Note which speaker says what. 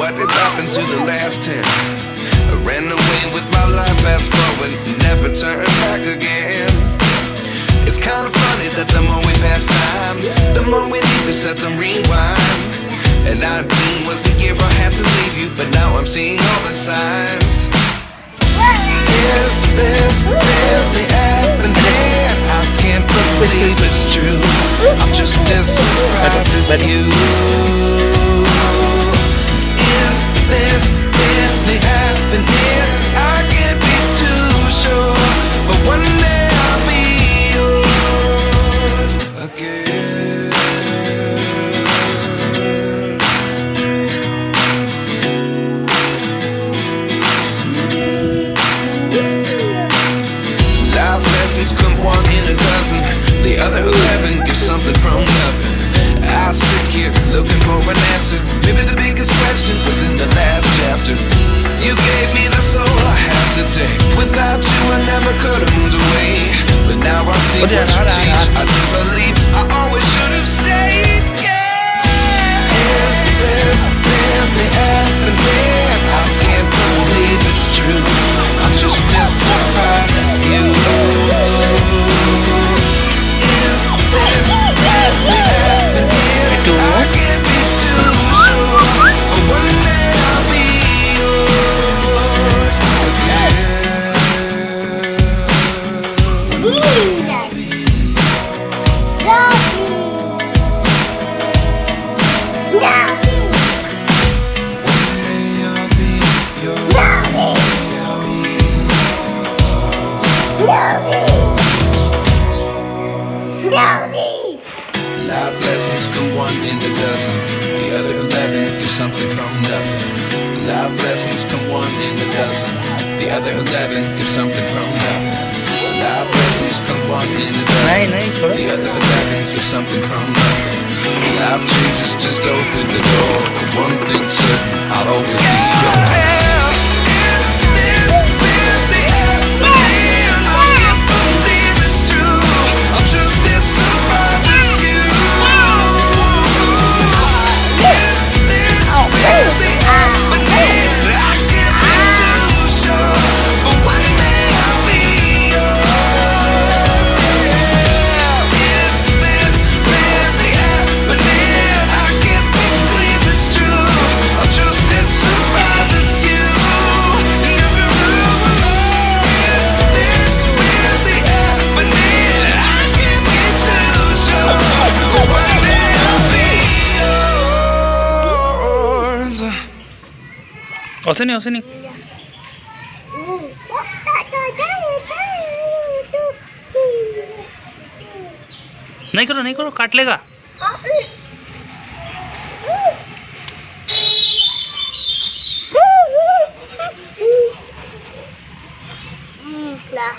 Speaker 1: what did happen to the last 10? I ran away with my life, fast forward, never turn back again. It's kind of funny that the more we pass time, the more we need to set them rewind. And 19 was the year I had to leave you, but now I'm seeing all the signs. Is this really happening? I can't believe it's true. I'm just as surprised as you. Is this really happening? I can't be too sure, but one day I'll be yours again. Life lessons come one in a dozen. The other 11 give something from nothing. I sit here looking for an answer. Maybe the biggest question was in the last chapter. You gave me the soul I have today. Without you I never could have moved away. But now I see what you teach. I do believe I always should have stayed. Yeah. Is this really happening? I can't believe it's true. I'm just as surprised as you. Is this really happening? I can't be too sure, but one day I'll be yours again. Life lessons come one in a dozen. The other 11 give something from nothing. Life lessons come one in a dozen. The other 11 give something from nothing. Life lessons come one in a dozen. The other 11 give something from nothing. Life changes just open the door. One thing's certain, I'll always be yours. Is this really happening? I can't believe it's true. I'm just as surprised as you. Is this really happening? I can't be too sure, but one day I'll be yours. Yeah. Is this really happening? I can't believe it's true. I'm just as surprised as you. Is this really happening? I can't be too sure, but one day I'll be yours.
Speaker 2: Osini. नहीं करो काट लेगा.
Speaker 3: Nah.